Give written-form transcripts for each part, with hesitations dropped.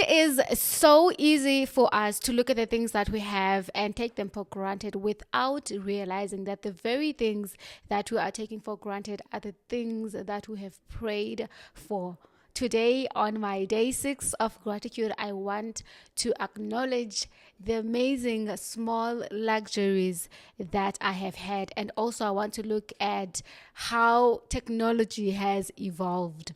It is so easy for us to look at the things that we have and take them for granted without realizing that the very things that we are taking for granted are the things that we have prayed for. Today, on my day 6 of gratitude, I want to acknowledge the amazing small luxuries that I have had. And also, I want to look at how technology has evolved.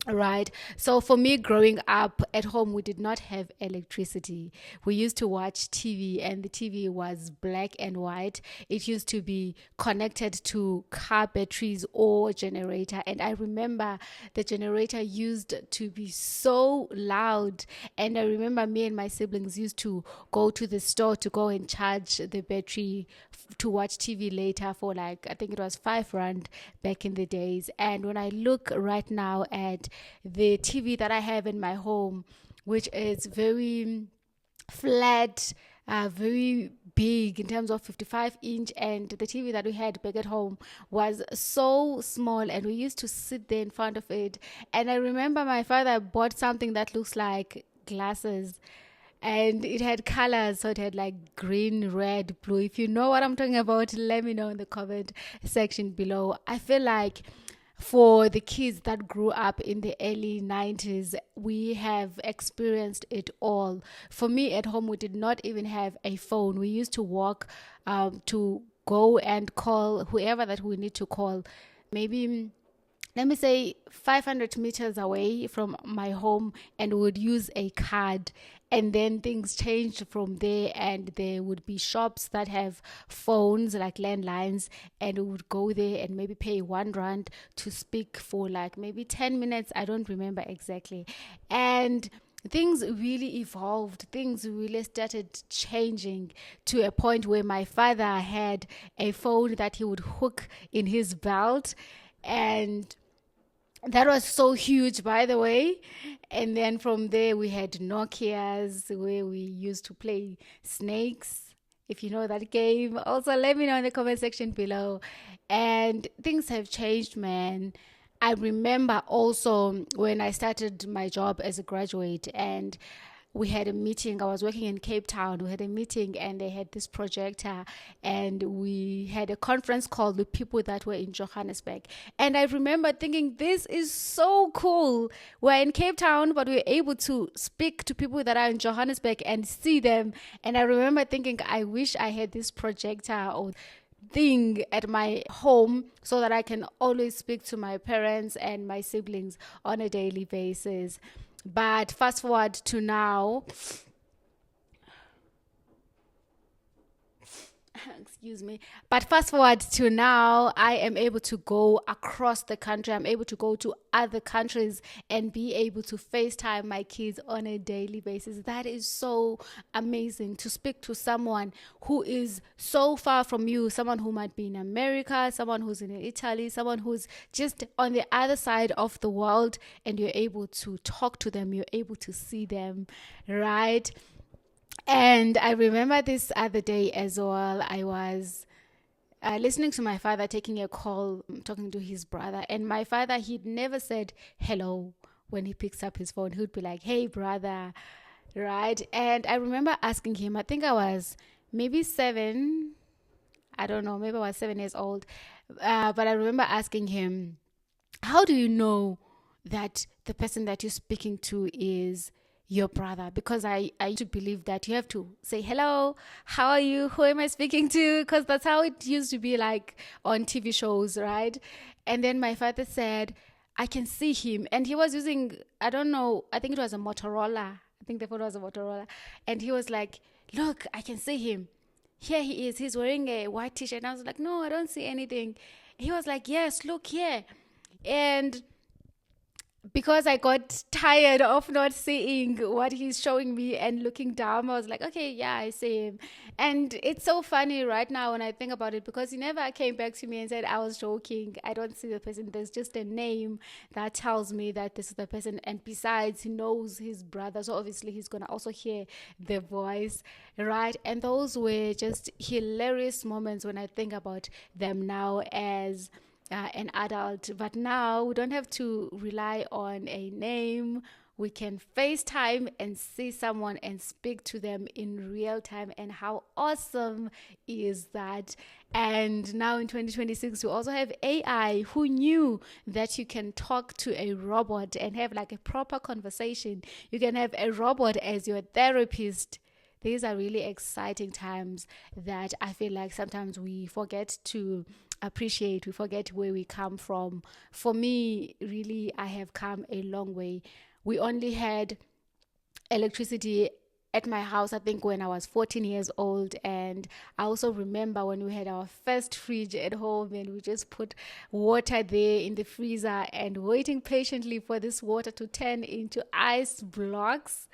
Right. So for me, growing up at home, we did not have electricity. We used to watch TV, and the TV was black and white. It used to be connected to car batteries or generator. And I remember the generator used to be so loud. And I remember me and my siblings used to go to the store to go and charge the battery to watch TV later for, like, I think it was 5 rand back in the days. And when I look right now at the TV that I have in my home, which is very flat, very big in terms of 55-inch, and the TV that we had back at home was so small, and we used to sit there in front of it. And I remember my father bought something that looks like glasses, and it had colors. So it had like green, red, blue. If you know what I'm talking about, let me know in the comment section below. I feel like for the kids that grew up in the early 90s, we have experienced it all. For me at home, we did not even have a phone. We used to walk to go and call whoever that we need to call. Maybe, let me say, 500 meters away from my home, and would use a card. And then things changed from there, and there would be shops that have phones like landlines, and we would go there and maybe pay 1 rand to speak for like maybe 10 minutes. I don't remember exactly. And things really evolved. Things really started changing to a point where my father had a phone that he would hook in his belt, and that was so huge, by the way. And then from there, we had Nokias where we used to play snakes. If you know that game, also let me know in the comment section below. And things have changed, man. I remember also when I started my job as a graduate, and we had a meeting. I was working in Cape Town. We had a meeting, and they had this projector, and we had a conference call with people that were in Johannesburg. And I remember thinking, this is so cool. We're in Cape Town, but we're able to speak to people that are in Johannesburg and see them. And I remember thinking, I wish I had this projector or thing at my home so that I can always speak to my parents and my siblings on a daily basis. But fast forward to now, excuse me. But fast forward to now, I am able to go across the country. I'm able to go to other countries and be able to FaceTime my kids on a daily basis. That is so amazing, to speak to someone who is so far from you, someone who might be in America, someone who's in Italy, someone who's just on the other side of the world, and you're able to talk to them, you're able to see them, right? And I remember this other day as well. I was listening to my father taking a call, talking to his brother. And my father, he'd never said hello when he picks up his phone. He would be like, hey, brother, right? And I remember asking him, I think I was maybe 7. I don't know, maybe I was 7 years old. But I remember asking him, how do you know that the person that you're speaking to is your brother? Because I used to believe that you have to say, hello, how are you? Who am I speaking to? Because that's how it used to be like on TV shows, right? And then my father said, I can see him. And he was using, I don't know, I think it was a Motorola. I think the phone was a Motorola. And he was like, look, I can see him. Here he is. He's wearing a white t-shirt. And I was like, no, I don't see anything. He was like, yes, look here. And because I got tired of not seeing what he's showing me and looking down, I was like, okay, yeah, I see him. And it's so funny right now when I think about it, because he never came back to me and said, I was joking, I don't see the person. There's just a name that tells me that this is the person. And besides, he knows his brother, so obviously he's going to also hear the voice, right? And those were just hilarious moments when I think about them now as an adult. But now we don't have to rely on a name. we can FaceTime and see someone and speak to them in real time. And how awesome is that? And now in 2026, we also have AI. Who knew that you can talk to a robot and have like a proper conversation? You can have a robot as your therapist. These are really exciting times that I feel like sometimes we forget to appreciate. We forget where we come from. For me, really, I have come a long way. We only had electricity at my house, I think, when I was 14 years old. And I also remember when we had our first fridge at home and we just put water there in the freezer and waiting patiently for this water to turn into ice blocks.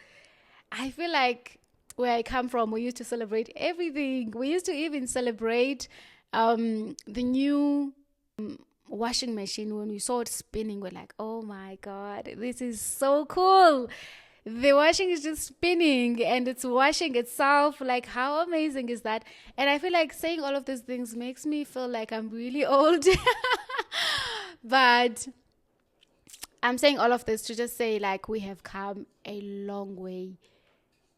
I feel like where I come from, we used to celebrate everything. We used to even celebrate the new washing machine. When we saw it spinning, we're like, oh my God, this is so cool. The washing is just spinning and it's washing itself. Like, how amazing is that? And I feel like saying all of these things makes me feel like I'm really old. But I'm saying all of this to just say, like, we have come a long way.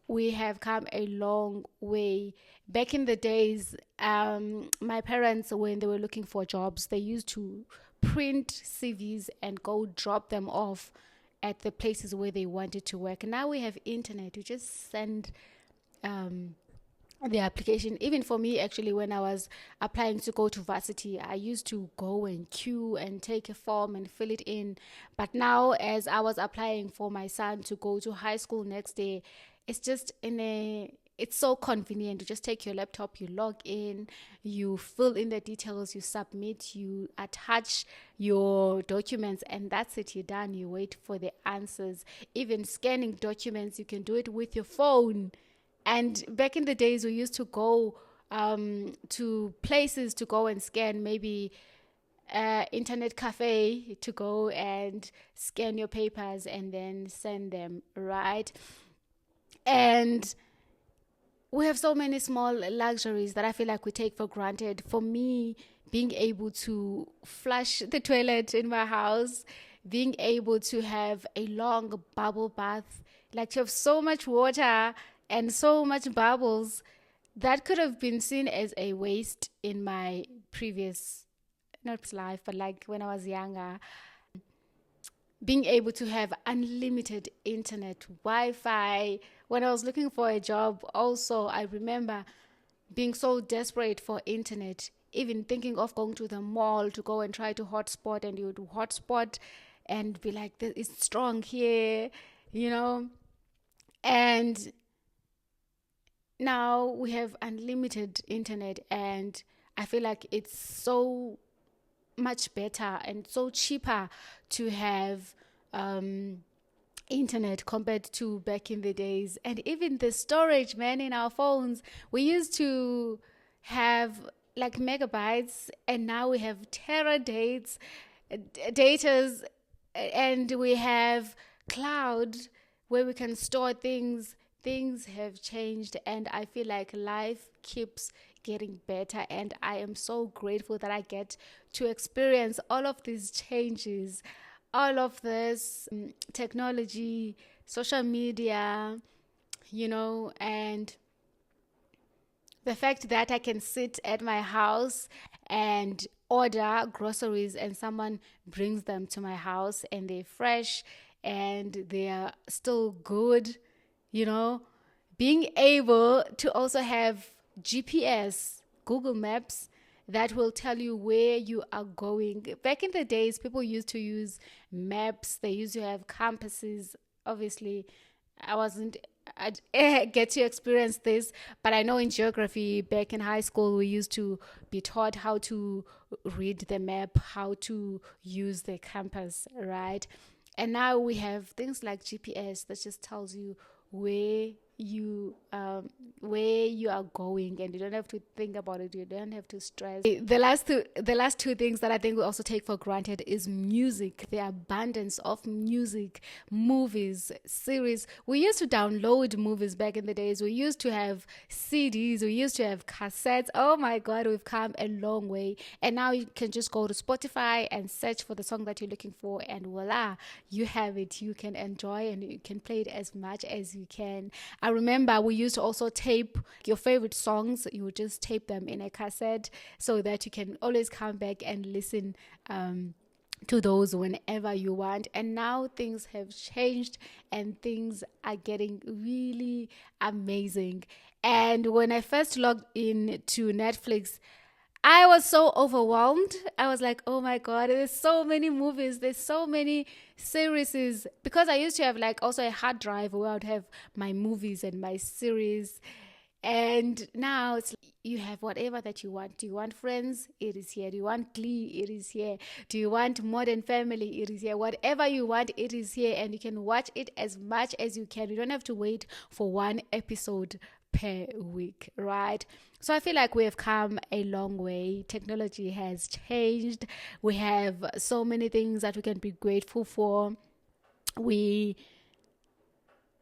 We have come a long way. Back in the days, my parents, when they were looking for jobs, they used to print CVs and go drop them off at the places where they wanted to work. Now we have internet. You just send the application. Even for me, actually, when I was applying to go to varsity, I used to go and queue and take a form and fill it in. But now, as I was applying for my son to go to high school next day, it's just it's so convenient. You just take your laptop, you log in, you fill in the details, you submit, you attach your documents, and that's it. You're done. You wait for the answers. Even scanning documents, you can do it with your phone. And back in the days, we used to go to places to go and scan, maybe internet cafe, to go and scan your papers and then send them, right? And we have so many small luxuries that I feel like we take for granted. For me, being able to flush the toilet in my house, being able to have a long bubble bath, like to have so much water and so much bubbles, that could have been seen as a waste in my previous, not life, but like when I was younger. Being able to have unlimited internet, Wi-Fi. When I was looking for a job, also, I remember being so desperate for internet, even thinking of going to the mall to go and try to hotspot, and you would hotspot and be like, it's strong here, you know? And now we have unlimited internet, and I feel like it's so much better and so cheaper to have internet compared to back in the days. And even the storage, man, in our phones, we used to have like megabytes, and now we have datas, and we have cloud where we can store things. Things have changed, and I feel like life keeps getting better, and I am so grateful that I get to experience all of these changes, all of this technology, social media, and the fact that I can sit at my house and order groceries and someone brings them to my house and they're fresh and they are still good, being able to also have GPS, Google Maps, that will tell you where you are going. Back in the days, people used to use maps. They used to have compasses. Obviously, I get to experience this, but I know in geography, back in high school, we used to be taught how to read the map, how to use the compass, right? And now we have things like GPS that just tells you where where you are going, and you don't have to think about it. You don't have to stress. The last two things that I think we also take for granted is music. The abundance of music, movies, series. We used to download movies back in the days. We used to have CDs. We used to have cassettes. Oh my God, we've come a long way. And now you can just go to Spotify and search for the song that you're looking for, and voila, you have it. You can enjoy and you can play it as much as you can. I remember we used to also tape your favorite songs. You would just tape them in a cassette so that you can always come back and listen to those whenever you want. And now things have changed and things are getting really amazing. And when I first logged in to Netflix, I was so overwhelmed. I was like, oh my God, there's so many movies, there's so many series. Because I used to have like also a hard drive where I would have my movies and my series. And now it's you have whatever that you want. Do you want Friends? It is here. Do you want Glee? It is here. Do you want Modern Family? It is here. Whatever you want, it is here. And you can watch it as much as you can. You don't have to wait for one episode per week, right? So I feel like we have come a long way. Technology has changed. We have so many things that we can be grateful for. We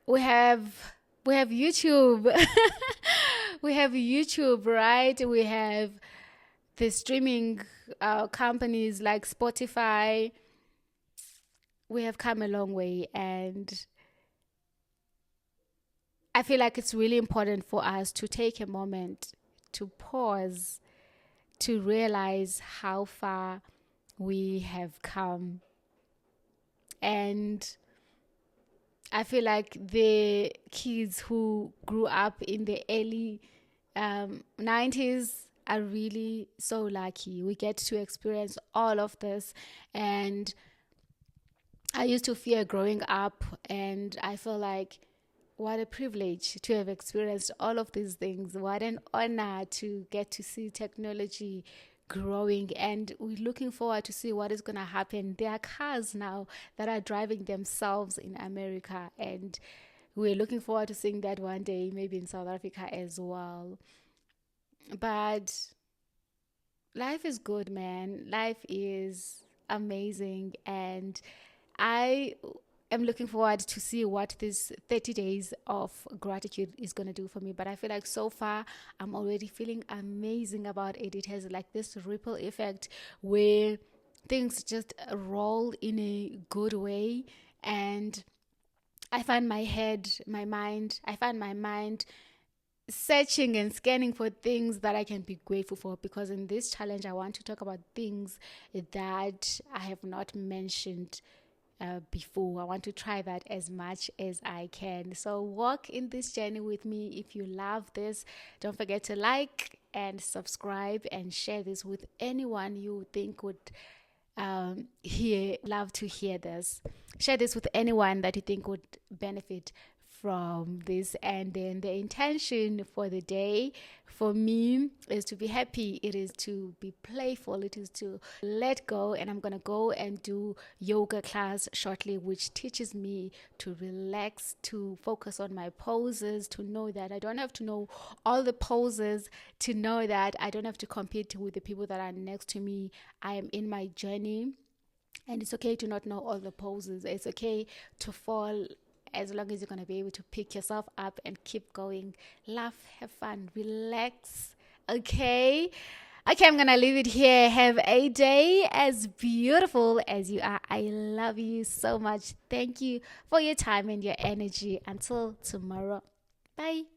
have YouTube. We have YouTube, right? We have the streaming companies like Spotify. We have come a long way, and I feel like it's really important for us to take a moment to pause, to realize how far we have come. And I feel like the kids who grew up in the early 90s are really so lucky. We get to experience all of this. And I used to fear growing up, and I feel like what a privilege to have experienced all of these things. What an honor to get to see technology growing, and we're looking forward to see what is going to happen. There are cars now that are driving themselves in America, and we're looking forward to seeing that one day, maybe in South Africa as well. But life is good, man. Life is amazing, and I am looking forward to see what this 30 days of gratitude is going to do for me. But I feel like so far I'm already feeling amazing about it. It has like this ripple effect where things just roll in a good way, and I find my mind searching and scanning for things that I can be grateful for, because in this challenge I want to talk about things that I have not mentioned before. I want to try that as much as I can. So walk in this journey with me. If you love this, don't forget to like and subscribe and share this with anyone you think would love to hear this. Share this with anyone that you think would benefit from this. And then the intention for the day for me is to be happy. It is to be playful. It is to let go. And I'm going to go and do yoga class shortly, which teaches me to relax, to focus on my poses, to know that I don't have to know all the poses, to know that I don't have to compete with the people that are next to me. I am in my journey, and it's okay to not know all the poses. It's okay to fall, as long as you're going to be able to pick yourself up and keep going. Laugh, have fun, relax. Okay, I'm going to leave it here. Have a day as beautiful as you are. I love you so much. Thank you for your time and your energy. Until tomorrow. Bye.